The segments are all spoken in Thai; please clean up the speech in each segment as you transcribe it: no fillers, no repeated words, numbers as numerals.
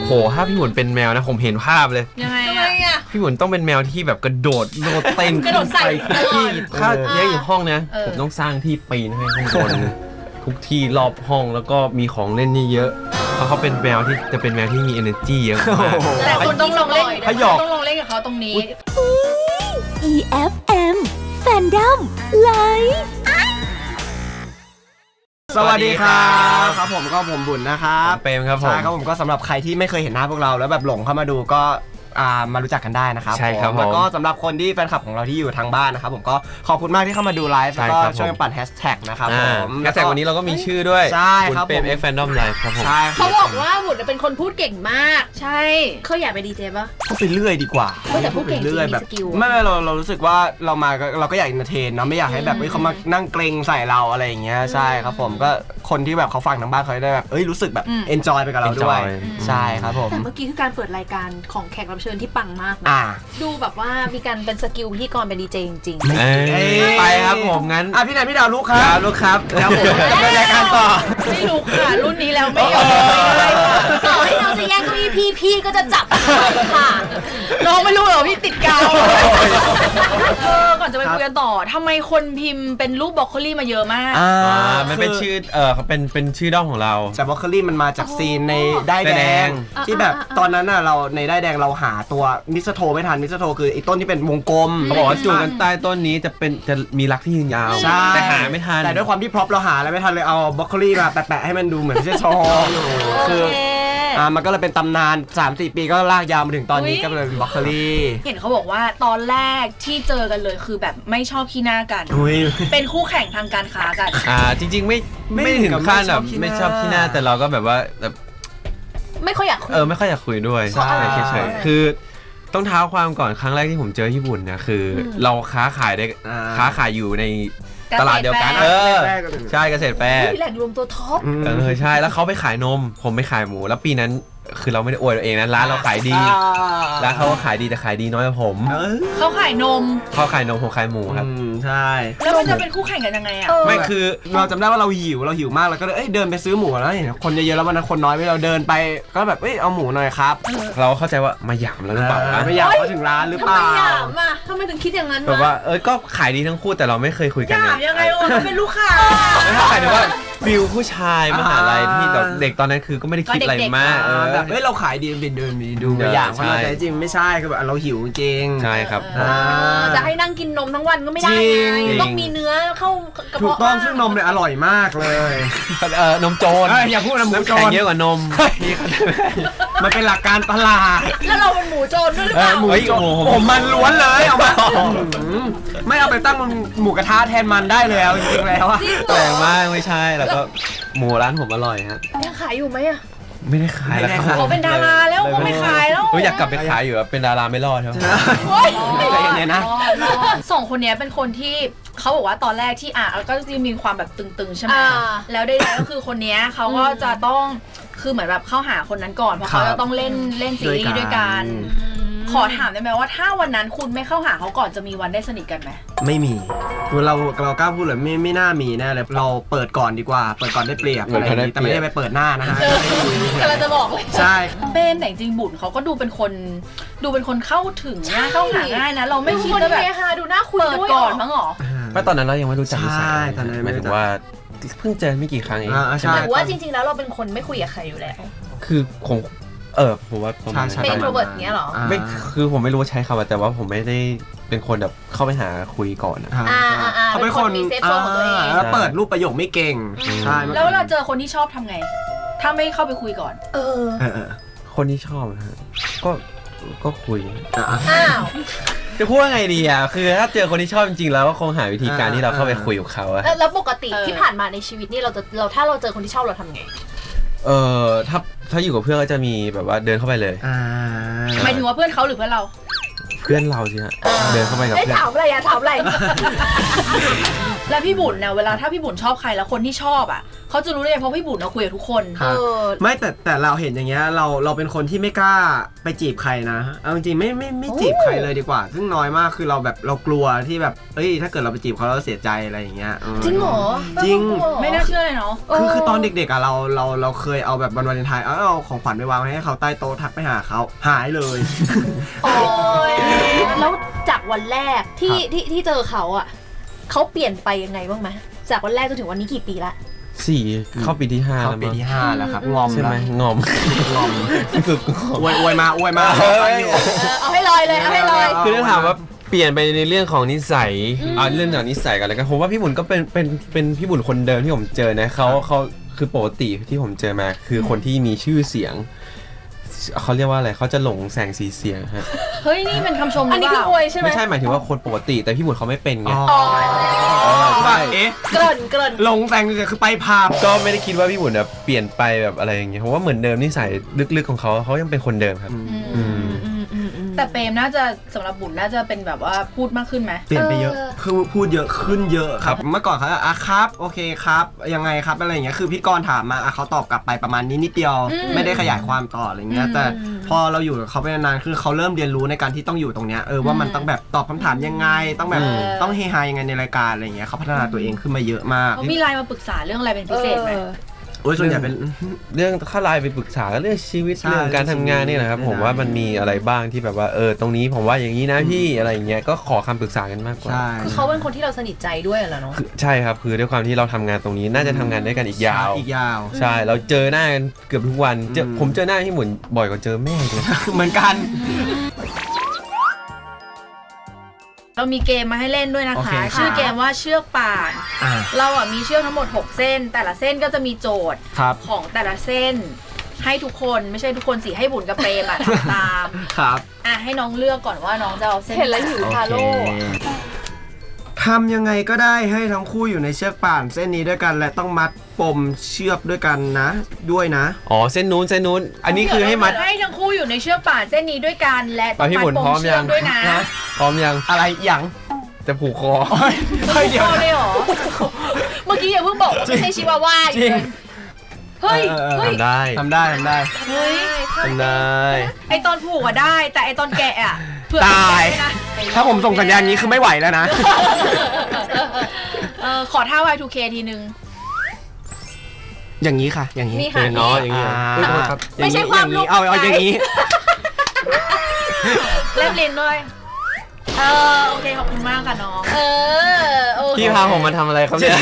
โหถ้าพี่หมุนเป็นแมวนะผมเห็นภาพเลยยังไงอะพี่หมุนต้องเป็นแมวที่แบบกระโดดเต้น กระโดดใส่ตลอด ถ้าเลี้ยงอยู่ห้องนะผมต้องสร้างที่ปีนให้ข้างบนทุกที่รอบห้องแล้วก็มีของเล่นเยอะๆเพราะเขาเป็นแมวที่จะเป็นแมวที่มี energy เยอะมากแต่คุณต้องลองเล่นต้องลองเล่นกับเขาตรงนี้ EFM Fandom Live สวัสดีครับครับผมบุญนะครับเปรมครับผมใช่ครับผมก็สำหรับใครที่ไม่เคยเห็นหน้าพวกเราแล้วแบบหลงเข้ามาดูก็มารู้จักกันได้นะครับใช่ครับแล้วก็สำหรับคนที่แฟนคลับของเราที่อยู่ทางบ้านนะครับผมก็ขอบคุณมากที่เข้ามาดูไลฟ์แล้วก็ช่วยกันปั่นแฮชแท็กนะครับผมแฮชแท็กวันนี้เราก็มีชื่อด้วยใช่ครับเปรม X Fandom Live ครับผมเขาบอกว่าบุญเป็นคนพูดเก่งมากใช่เขาอยากเป็นดีเจป่ะพูดไปเรื่อยดีกว่าแต่พูดเก่งจริงมีสกิลไม่เรารู้สึกว่าเราก็อยากอินเตอร์เทนเนาะไม่อยากให้แบบเขามานั่งเกรงใส่เราอะไรอย่างเงี้ยใช่ครับผมก็คนที่แบบเขาฟังทางบ้านเขาได้แบบรู้สึกแบบเอนจอยไปกับเราด้วยใช่ครับผมแต่เมื่อกี้คือการเปิดรายการของแขกรับเชิญที่ปังมากดูแบบว่ามีการเป็นสกิลพิธีกรเป็นดีเจจริงไปครับผมงั้นพี่นายพี่ดาวลูกครับลูกครับแล้วผมไปรายการต่อไม่รู้ค่ะรุ่นนี้แล้วไม่ยอมต่อให้เราจะแย่งเก้าอี้พี่ก็จะจับค่ะน้องไม่รู้เหรอพี่ติดกาวก่อนจะไปคุยกันต่อทำไมคนพิมพ์เป็นรูปบรอกโคลี่มาเยอะมากมันเป็นชื่อเขาเป็นชื่อด้อมของเราแต่บรอกโคลี่มันมาจากซีนในได้แดงที่แบบตอนนั้นน่ะเราในได้แดงเราหาตัวมิสโทไม่ทันมิสโทคือไอ้ต้นที่เป็นวงกลมเขาบอกว่าจูงกันใต้ต้นนี้จะมีรักที่ยืนยาวแต่หาไม่ทันแต่ด้วยความที่พร็อพเราหาอะไรไม่ทันเลยเอาบรอกโคลี่มาแปะให้มันดูเหมือนมิสโทคือมันก็เลยเป็นตำนาน 3-4 ปีก็ลากยาวมาถึงตอนนี้ก็เลยเป็นบรอกโคลี่เห็นเขาบอกว่าตอนแรกที่เจอกันเลยคือแบบไม่ชอบขี้หน้ากันเป็นคู่แข่งทางการค้ากันจริงๆไม่ถึงขั้นแบบไม่ชอบขี้หน้าแต่เราก็แบบว่าแบบไม่ค่อยอยากคุยไม่ค่อยอยากคุยด้วยใช่เฉยๆคือต้องเท้าความก่อนครั้งแรกที่ผมเจอญี่ปุ่นเนี่ยคือเราค้าขายอยู่ในตลาดเดียวกันใช่เกษตรแฟร์แหล่งรวมตัวท็อปใช่แล้วเขาไปขายนมผมไปขายหมูแล้วปีนั้นคือเราไม่ได้อวยตัวเองนะร้านเราขายดีแล้วเขาก็ขายดีแต่ขายดีน้อยกว่าผมเขาขายนมผมขายหมูครับใช่แล้วมันจะเป็นคู่แข่งกันยังไงอ่ะไม่คือเราจำได้ว่าเราหิวมากแล้วก็เลยเดินไปซื้อหมูแล้วเห็นคนเยอะๆแล้ววันนั้นคนน้อยไม่เราเดินไปก็แบบเอาหมูหน่อยครับเราเข้าใจว่ามาหยามแล้วหรือเปล่าไม่หยามมาถึงร้านหรือเปล่าทำไมถึงคิดอย่างนั้นแบบว่าก็ขายดีทั้งคู่แต่เราไม่เคยคุยกันหยามยังไงเราเป็นลูกค้าไม่ใช่แต่ว่าฟิลผู้ชายมหาลัยที่เด็กตอนนั้นคือก็ไม่ได้คิดอะไรมากแบบเราขายดีเดินดูอย่างคนแต่จริงไม่ใช่คือแบบเราหิวจริงใช่ครับจะให้นั่งกินนมทั้งวันก็ไม่ได้ต้องมีเนื้อเข้ากระเพาะถูกต้องซึ่งนมเนี่ยอร่อยมากเลยนมโจรอย่าพูดนะหมูโจรเยอะกว่านมมันเป็นหลักการตลาดแล้วเราเป็นหมูโจรด้วยหรือเปล่าหมูโจรผมมันล้วนเลยเอามาไม่เอาไปตั้งมันหมูกระทะแทนมันได้เลยจริงๆแล้วอะแปลกมากไม่ใช่แล้วก็หมูร้านผมอร่อยฮะยังขายอยู่ไหมอะไม่ได้ขายแล้วครับเขาเป็นดาราแล้วก็ไม่ขายแล้วอยากกลับไปขายอยู่เป็นดาราไม่รอดครับอะไรอย่างเงี้ยนะสองคนนี้เป็นคนที่เขาบอกว่าตอนแรกที่ก็จะมีความแบบตึงๆใช่ไหมแล้วได้ก็คือคนนี้เขาก็จะต้องคือเหมือนแบบเข้าหาคนนั้นก่อนเพราะเขาจะต้องเล่นซีรีส์ด้วยกันขอถามได้ไหมว่าถ้าวันนั้นคุณไม่เข้าหาเขาก่อนจะมีวันได้สนิทกันไหมไม่มีเรากล้าพูดเลยไม่น่ามีแน่เลยเราเปิดก่อนดีกว่าเปิดก่อนได้เปรียบอะไรอย่างนี้แต่ไม่ได้ไปเปิดหน้านะฮะแต่เราจะบอกเลยใช่เป็นแต่จริงบุญเขาก็ดูเป็นคนเข้าถึงง่ายเข้าหาง่ายนะเราไม่คิดว่าแบบดูน่าคุยเปิดก่อนมั้งหรอไม่ตอนนั้นเรายังไม่รู้จักนิสัยหมายถึงว่าเพิ่งเจอไม่กี่ครั้งเองแต่ว่าจริงๆแล้วเราเป็นคนไม่คุยกับใครอยู่แล้วคือผมผมว่าเป็น introvert เงี้ยหรอไม่คือผมไม่รู้ว่าใช้คำว่าแต่ว่าผมไม่ได้เป็นคนแบบเข้าไปหาคุยก่อนเขาเป็นคนมีเซฟโซนของตัวเองแล้วเปิดรูปประโยคไม่เก่งใช่แล้วเราเจอคนที่ชอบทำไงถ้าไม่เข้าไปคุยก่อนคนที่ชอบฮะก็คุยจะพูดว่าไงดีอ่ะคือถ้าเจอคนที่ชอบจริงๆแล้วก็คงหาวิธีการที่เราเข้าไปคุยกับเขาอะแล้วปกติที่ผ่านมาในชีวิตนี่ถ้าเราเจอคนที่ชอบเราทำไงถ้าอยู่กับเพื่อนก็จะมีแบบว่าเดินเข้าไปเลยหมายถึงว่าเพื่อนเขาหรือเพื่อนเราเพื่อนเราสิฮะเดินเข้าไปกับเพื่อนถามอะไร แล้วพี่บุญเนี่ยเวลาถ้าพี่บุญชอบใครแล้วคนที่ชอบอ่ะเขาจะรู้ได้เพราะพี่บุญเราคุยกับทุกคน ไม่แต่เราเห็นอย่างเงี้ยเราเป็นคนที่ไม่กล้าไปจีบใครนะเอาจริงๆไม่จีบใครเลยดีกว่าซึ่งน้อยมากคือเราแบบเรากลัวที่แบบถ้าเกิดเราไปจีบเขาเราเสียใจอะไรอย่างเงี้ยจริงเหรอจริงไม่น่าเชื่อเลยเนาะคือตอนเด็กๆอ่ะเราเคยเอาแบบวันวาเลนไทน์เอาของขวัญไปวางไว้ให้เขาใต้โต๊ะทักไปหาเขาหายเลยแล้วจากวันแรกที่เจอเขาอ่ะเขาเปลี่ยนไปยังไงบ้างไหมจากวันแรกจนถึงวันนี้กี่ปีละ4เข้าปีที่5แล้วปีที่5แล้วครับงอมใช่ไหมงอมฝึกอวยมาเอาให้ลอยเลยเอาให้ลอยคือถ้าถามว่าเปลี่ยนไปในเรื่องของนิสัยเรื่องของนิสัยกันเลยกันผมว่าพี่บุญก็เป็นพี่บุญคนเดิมที่ผมเจอนะเขาคือปกติที่ผมเจอมาคือคนที่มีชื่อเสียงเขาเรียกว่าอะไรเขาจะหลงแสงสีเสียงฮะเฮ้ยนี่มันคำชมอันนี้คืออวยใช่ไหมไม่ใช่หมายถึงว่าคนปกติแต่พี่บุญเขาไม่เป็นไงใช่เกินหลงแสงสีเสียงคือไปพามก็ไม่ได้คิดว่าพี่บุญแบบเปลี่ยนไปแบบอะไรอย่างเงี้ยเพราะว่าเหมือนเดิมนิสัยลึกๆของเขายังเป็นคนเดิมครับแต่เปรมน่าจะสำหรับบุญน่าจะเป็นแบบว่าพูดมากขึ้นไหมเปลี่ยนไปเยอะคือพูดเยอะขึ้นเยอะครับเมื่อก่อนเขาครับโอเคครับยังไงครับอะไรอย่างเงี้ยคือพี่กรณ์ถามมาเขาตอบกลับไปประมาณนี้นิดเดียวไม่ได้ขยายความต่ออะไรเงี้ยแต่พอเราอยู่กับเขาไปนานๆคือเขาเริ่มเรียนรู้ในการที่ต้องอยู่ตรงเนี้ยว่ามันต้องแบบตอบคำถามยังไงต้องแบบต้องเฮฮายังไงในรายการอะไรเงี้ยเขาพัฒนาตัวเองขึ้นมาเยอะมากเขามีไลน์มาปรึกษาเรื่องอะไรเป็นพิเศษไหมส่วนใหญ่เป็นเรื่องเข้าไลน์ไปปรึกษาเรื่องชีวิตเรื่องการทำงานนี่แหละครับผมว่ามันมีอะไรบ้างที่แบบว่าตรงนี้ผมว่าอย่างนี้นะพี่อะไรอย่างเงี้ยก็ขอคำปรึกษากันมากกว่าคือเขาเป็นคนที่เราสนิทใจด้วยเหรอเนาะใช่ครับคือด้วยความที่เราทำงานตรงนี้น่าจะทำงานด้วยกันอีกยาวใช่เราเจอหน้ากันเกือบทุกวันผมเจอหน้าพี่หมุนบ่อยกว่าเจอแม่เลยเหมือนกันเรามีเกมมาให้เล่นด้วยนะคะชื่อเกมว่าเชือกป่านเรามีเชือกทั้งหมด6เส้นแต่ละเส้นก็จะมีโจทย์ของแต่ละเส้นให้ทุกคนไม่ใช่ทุกคนสิให้บุญกับเปรมทำตามครับให้น้องเลือกก่อนว่าน้องจะเอาเส้นเห็นแล้วหิวทาโร่ทำยังไงก็ได้ให้ทั้งคู่อยู่ในเชือกป่านเส้นนี้ด้วยกันและต้องมัดปมเชือกด้วยกันนะเส้นนู้นอันนี้คือให้มัดให้ทั้งคู่อยู่ในเชือกป่านเส้นนี้ด้วยกันและต้องมัดปมเชือกด้วยนะพร้อมยังอะไรยังจะผูกคอเดี๋ยวเลยเหรอเมื่อกี้อย่าเพิ่งบอกไม่ใช่ชิวาว่าอีกเฮ้ยทำได้เฮ้ยทำได้ไอตอนผูกได้แต่ไอตอนแกะตายถ้าผมส่งสัญญาณนี้คือไม่ไหวแล้วนะขอท่า Y2K ทีนึงอย่างนี้ค่ะอย่างนี้นี่ค่ะอย่างนี้ไม่ใช่ความลุกเอาอย่างนี้เล่นลิ้นด้วยโอเคขอบคุณมากค่ะน้องพี่พาผมมาทำอะไรครับเนี่ย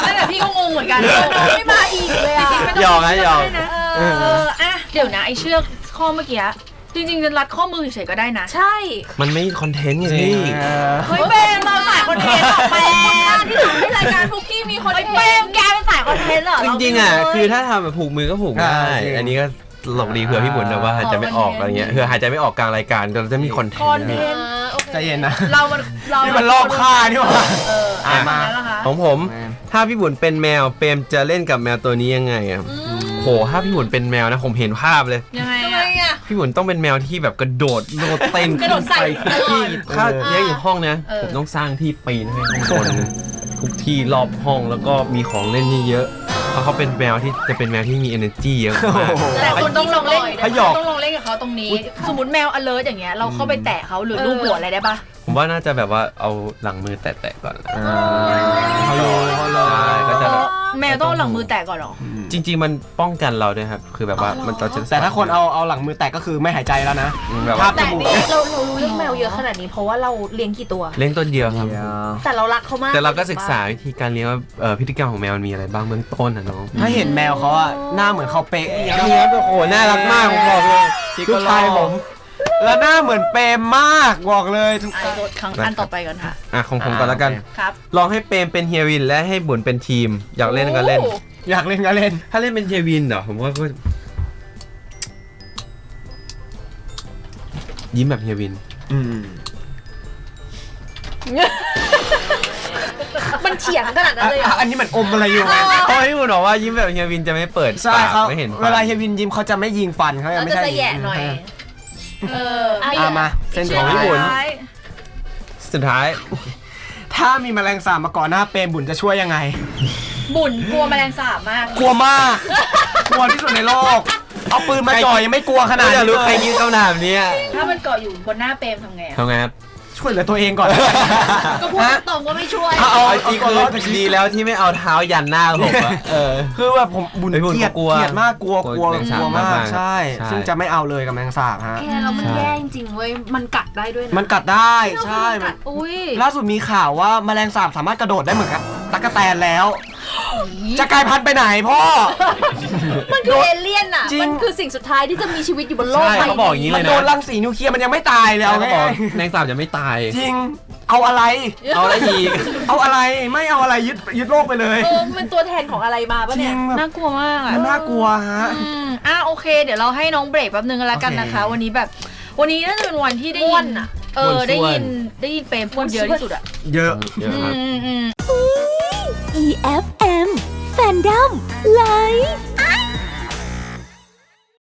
นั่นแหละพี่ก็งงเหมือนกันน้องไม่มาอีกเลยหยอกนะเดี๋ยวนะไอเชือกข้อเมื่อกี้จริงๆจะรัดข้อมือเฉยๆก็ได้นะใช่มันไม่คอนเทนต์ไงพี่เฮ้ยเปรมเราสายคอนเทนต์หรอเปรมที่ทำให้รายการทุกที่มีคอนเทนต์เปรมแกเป็นสายคอนเทนต์เหรอจริงๆคือถ้าทำแบบผูกมือก็ผูกได้อันนี้ก็ตลกดีเผื่อพี่บุญนะว่าหายใจไม่ออกอะไรเงี้ยเผื่อหายใจไม่ออกกลางรายการเราจะมีคอนเทนต์ใจเย็นนะเรามันรอบค่านี่หว่ามาของผมถ้าพี่บุญเป็นแมวเปรมจะเล่นกับแมวตัวนี้ยังไงอ่ะโหถ้าพี่บุญเป็นแมวนะผมเห็นภาพเลยยังไงอ่ะพี่บุญต้องเป็นแมวที่แบบกระโดดโลดเต้นกระโดดใส่ที่ถ้าเลี้ยงอยู่ห้องนะผมต้องสร้างที่ปีนให้ทุกคนทุกที่รอบห้องแล้วก็มีของเล่นเยอะเพราะเขาเป็นแมวที่จะเป็นแมวที่มี energy เยอะมากแต่คุณต้องลองเล่นต้องลองเล่นกับเขาตรงนี้สมมติแมว alert อย่างเงี้ยเราเข้าไปแตะเขาหรือลูบหัวอะไรได้ปะผมว่าน่าจะแบบว่าเอาหลังมือแตะๆก่อนเขาเลยก็จะแมวต้องหลังมือแตะก่อนหรอจริงๆมันป้องกันเราด้วยครับคือแบบว่ามันจะแต่ถ้าคนเอาหลังมือแตะก็คือไม่หายใจแล้วนะภาพจมูกเรารู้เรื่องแมวเยอะขนาดนี้เพราะว่าเราเลี้ยงกี่ตัวเลี้ยงตัวเดียวครับแต่เรารักเขามากแต่เราก็ศึกษาวิธีการเลี้ยงว่าพฤติกรรมของแมวมันมีอะไรบ้างเบื้องต้นน้องถ้าเห็นแมวเขาอะหน้าเหมือนเขาเป๊ะอย่างนี้โอ้โหน่ารักมากผมบอกเลยลูกชายผมแล้วหน้าเหมือนเปรมมากบอกเลยอันต่อไปก่อนค่ะของผมก่อนแล้วกันลองให้เปรมเป็นเฮียวินและให้บุญเป็นทีมอยากเล่นก็เล่นอยากเล่นก็เล่นถ้าเล่นเป็นเฮียวินเหรอผมว่าก็ยิ้มแบบเฮียวินมันเฉียงขนาดนั้นเลยอันนี้มันอมอะไรอยู่เพราะพี่บุญบอกว่ายิ้มแบบเฮียวินจะไม่เปิดปากไม่เห็นเวลาเฮียวินยิ้มเขาจะไม่ยิงฟันเขาไม่ใช่จะแย่หน่อยมาเส้นของพี่บุญสุดท้ายแถ ถ้ามีแมลงสาบมาก่อนหน้าเปรมบุญจะช่วยยังไง บุญกลัวแมลงสาบมาก กลัวมาก กลัวที่สุดในโลก เอาปืนมาจ่อยังไม่กลัวขนาด อยาก นี้ รู้ เล ใคร ย ยิงคำถามนี้ ถ้ามันเกาะอยู่บนหน้าเปรมทำไงอะ ทำไงครับ ช่วยเหลือตัวเองก่อน ก็พูดตรงๆว่าไม่ช่วย เอาจริงคือดีแล้วที่ไม่เอาเท้ายันหน้าผมอะคือแบบผมบุญ ไอ้บุญ เกลียด กลัว เกลียดมากกลัว กลัวแมลงสาบ กลัวมาก มากๆ ใช่ ใช่ ซึ่งจะไม่เอาเลยกับแมลงสาบฮะ แค่แล้วมันแย่จริงๆเว้ย มันกัดได้ด้วยนะ มันกัดได้ใช่ มันกัดอุ้ย ล่าสุดมีข่าวว่าแมลงสาบสามารถกระโดดได้เหมือนกับตั๊กแตนแล้ว จะกลายพันธุ์ไปไหนพ่อ มันคือเอเลี่ยนอ่ะ จริง มันคือสิ่งสุดท้ายที่จะมีชีวิตอยู่บนโลก ใช่ ใบ เขาบอกอย่างนี้ มันโดนรังสีนิวเคลียร์มันยังไม่ตายเลย เขา เอาไง บอกแมลงสาบจะไม่ตาย จริง เอาอะไร เอาอะไรอีก เอาอะไรไม่เอาอะไรยึดโลกไปเลย มันตัวแทนของอะไรมาปะ จริ เนี่ย งแบบ น่ากลัวมากอะ มันน่ากลัวฮะ โอเค เดี๋ยวเราให้น้องเบรกแป๊บนึงแล้วกันนะคะ โอเค วันนี้แบบ วันนี้น่าจะเป็นวันที่ได้ ม่ ยิ วน น อะ ได้ยินเปรมพูดเยอะที่สุดอะ เยอะ เยอะครับ EFM Fandom Live